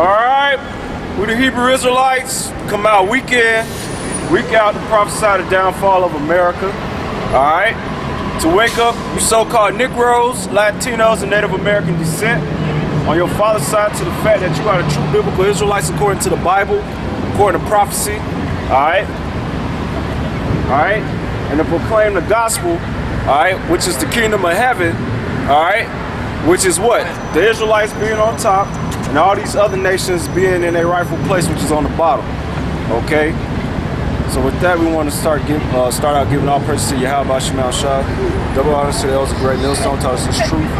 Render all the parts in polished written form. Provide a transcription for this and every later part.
Alright, we the Hebrew Israelites come out week in, week out to prophesy the downfall of America. Alright, to wake up you so-called Negroes, Latinos, and Native American descent on your father's side to the fact that you are the true biblical Israelites according to the Bible, according to prophecy. Alright, and to proclaim the gospel, alright, which is the kingdom of heaven, alright, which is what? The Israelites being on top and all these other nations being in their rightful place, which is on the bottom. Okay? So with that, we want to start out giving all praise to Yahweh Shemal Shah. Double honor to the elders of great millstone taught us this truth.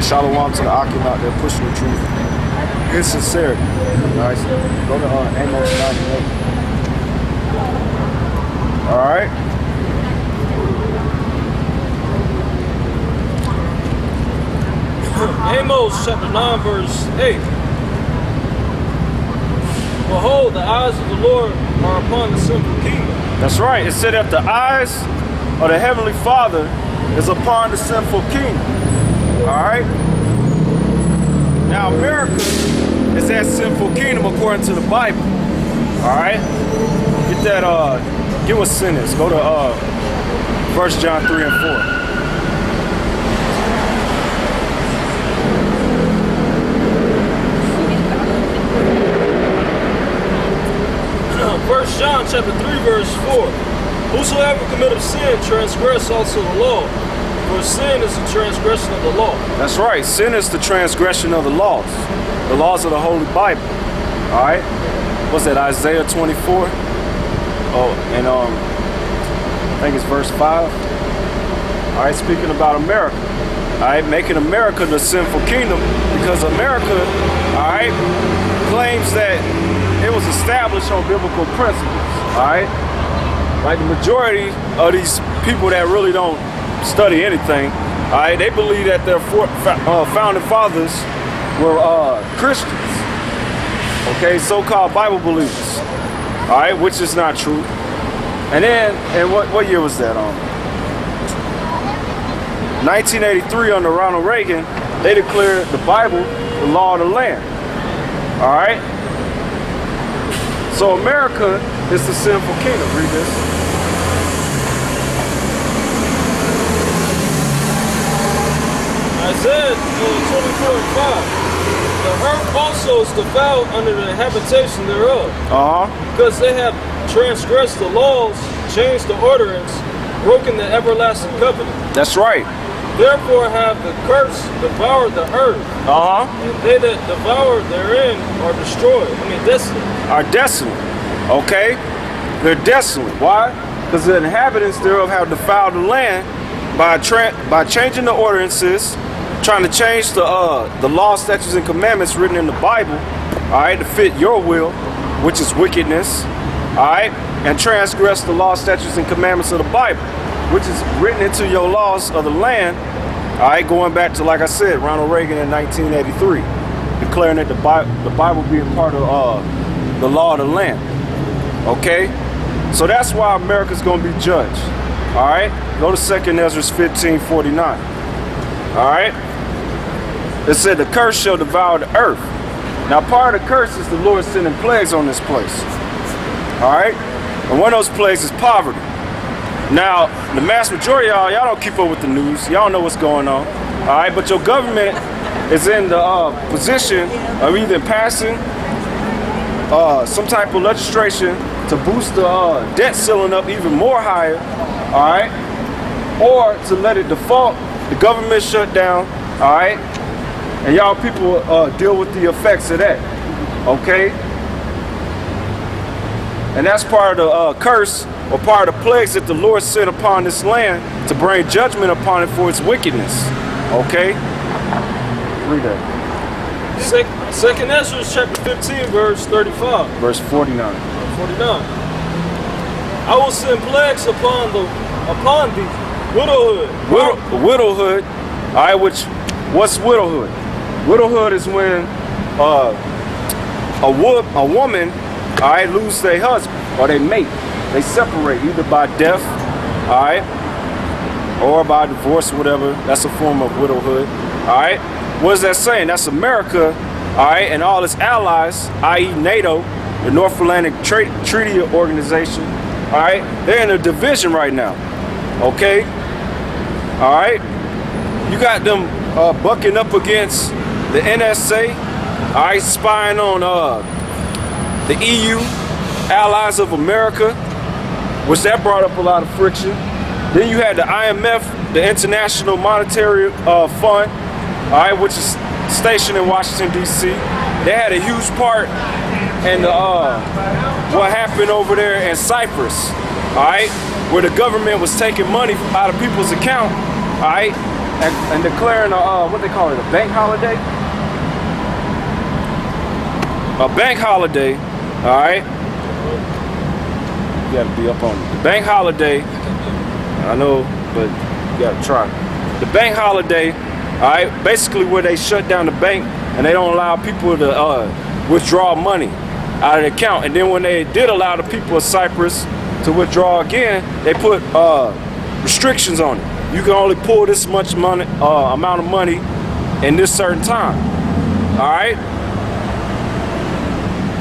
Shalom to the Akim out there pushing the truth in sincerity. Alright, so go to Amos 9:8. Alright. Amos chapter 9 verse 8. Behold, the eyes of the Lord are upon the sinful kingdom. That's right. It said that the eyes of the Heavenly Father is upon the sinful kingdom. Alright? Now America is that sinful kingdom according to the Bible. Alright? Get what sin is. Go to 1 John 3 and 4. 1 John chapter 3 verse 4. Whosoever committeth sin transgress also the law, for sin is the transgression of the law. That's right. Sin is the transgression of the laws of the Holy Bible. All right. What's that? Isaiah 24. Oh, and I think it's verse 5. All right, speaking about America. All right, making America the sinful kingdom because America, all right, claims that it was established on biblical principles, all right? Like the majority of these people that really don't study anything, all right, they believe that their founding fathers were Christians, okay, so-called Bible believers, all right, which is not true. And then, what year was that? 1983 under Ronald Reagan, they declared the Bible the law of the land, all right? So America is the sinful kingdom. Read this. Isaiah 24 and 5. The earth also is defiled under the habitation thereof. Because they have transgressed the laws, changed the ordinance, broken the everlasting covenant. That's right. Therefore have the curse devoured the earth. And they that devour therein are destroyed. Desolate. Are desolate. Okay? They're desolate. Why? Because the inhabitants thereof have defiled the land by changing the ordinances, trying to change the law, statutes, and commandments written in the Bible, all right, to fit your will, which is wickedness, all right, and transgress the law, statutes, and commandments of the Bible, which is written into your laws of the land, all right, going back to, like I said, Ronald Reagan in 1983, declaring that the Bible being part of the law of the land, okay? So that's why America's going to be judged, all right? Go to 2 Esdras 15:49, all right? It said the curse shall devour the earth. Now part of the curse is the Lord sending plagues on this place, all right? And one of those plagues is poverty. Now, the mass majority of y'all don't keep up with the news. Y'all know what's going on. All right, but your government is in the position of either passing some type of legislation to boost the debt ceiling up even more higher, all right, or to let it default, the government shut down, all right, and y'all people deal with the effects of that, okay? And that's part of the curse, or part of the plagues that the Lord sent upon this land to bring judgment upon it for its wickedness. Okay? Read that. 2 Esdras chapter 15 verse 35. Verse 49. 49. I will send plagues upon thee. Widowhood. Widowhood. Alright, what's widowhood? Widowhood is when a woman, alright, lose their husband or their mate. They separate either by death, all right, or by divorce, whatever. That's a form of widowhood, all right. What is that saying? That's America all right, and all its allies, i.e. NATO, the North Atlantic Treaty Organization, all right, they're in a division right now, okay? All right, you got them bucking up against the NSA, all right, spying on the EU, allies of America, which that brought up a lot of friction. Then you had the IMF, the International Monetary Fund, all right, which is stationed in Washington, D.C. They had a huge part in what happened over there in Cyprus, all right, where the government was taking money out of people's account, all right, and declaring what they call it, a bank holiday? A bank holiday, all right? You gotta be up on it. The bank holiday, I know, but you gotta try. The bank holiday, all right, basically where they shut down the bank and they don't allow people to withdraw money out of the account. And then when they did allow the people of Cyprus to withdraw again, they put restrictions on it. You can only pull this much money, amount of money in this certain time, all right?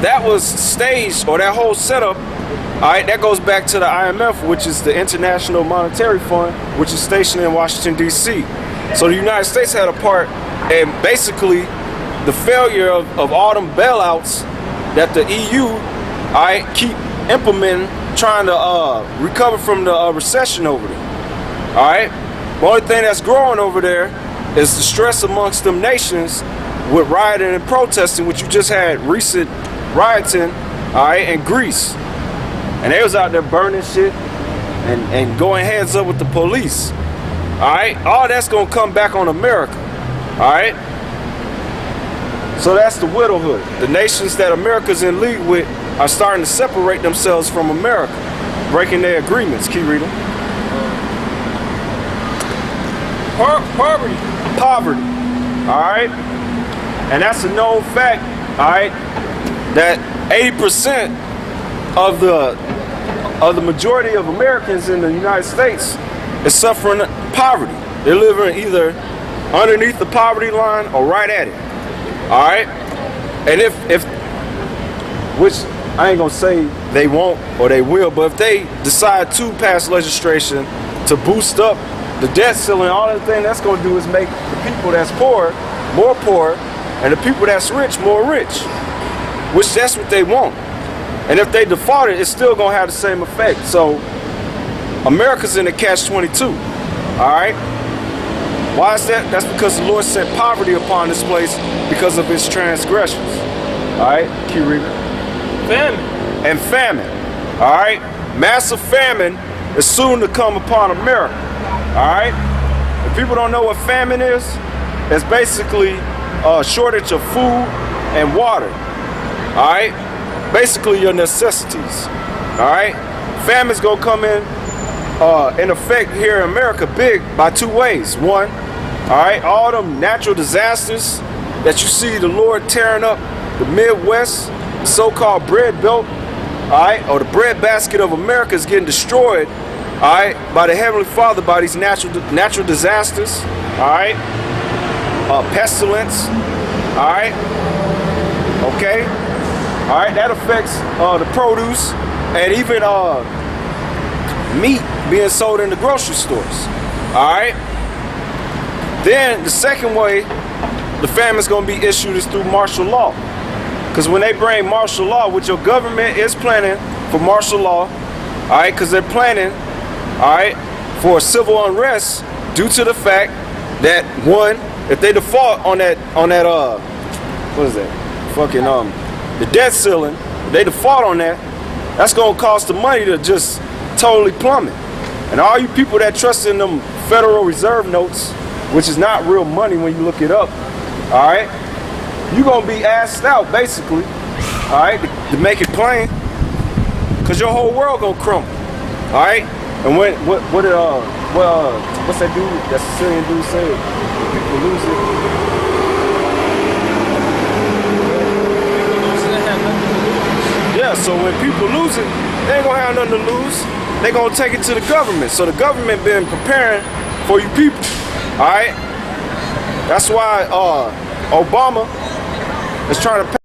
That was staged, or that whole setup, all right, that goes back to the IMF, which is the International Monetary Fund, which is stationed in Washington, D.C. So the United States had a part in basically the failure of all them bailouts that the EU, all right, keep implementing, trying to recover from the recession over there, all right? The only thing that's growing over there is the stress amongst them nations with rioting and protesting, which you just had recent rioting, all right, in Greece. And they was out there burning shit and going heads up with the police. All right, all that's gonna come back on America. All right. So that's the widowhood. The nations that America's in league with are starting to separate themselves from America, breaking their agreements. Keep reading. Poverty. All right. And that's a known fact. All right. That 80% of the majority of Americans in the United States is suffering poverty. They're living either underneath the poverty line or right at it. All right, and if which I ain't gonna say they won't or they will, but if they decide to pass legislation to boost up the debt ceiling, all that thing that's gonna do is make the people that's poor more poor and the people that's rich more rich, which that's what they want. And if they default it, it's still gonna have the same effect. So America's in the catch-22. All right. Why is that? That's because the Lord sent poverty upon this place because of his transgressions. All right. Keep reading. Famine. All right. Massive famine is soon to come upon America. All right. If people don't know what famine is, it's basically a shortage of food and water. All right. Basically your necessities. All right. Famine's gonna come in effect here in America big by two ways. One, all right, all them natural disasters that you see the Lord tearing up the Midwest, the so-called bread belt, all right, or the bread basket of America is getting destroyed, all right, by the Heavenly Father, by these natural disasters, all right, pestilence, all right, okay, all right, that affects the produce and even meat being sold in the grocery stores. All right. Then the second way the famine's going to be issued is through martial law. Because when they bring martial law, which your government is planning for martial law, all right, because they're planning, all right, for civil unrest due to the fact that one, if they default on that what is that? Fucking the debt ceiling, if they default on that, that's going to cost the money to just totally plummet. And all you people that trust in them Federal Reserve notes, which is not real money when you look it up, all right, you're going to be assed out, basically, all right, to make it plain, because your whole world going to crumble, all right? And what's that dude, that Sicilian dude said, people lose it? Yeah, so when people lose it, they ain't going to have nothing to lose. They're going to take it to the government. So the government been preparing for you people, all right? That's why Obama, is trying to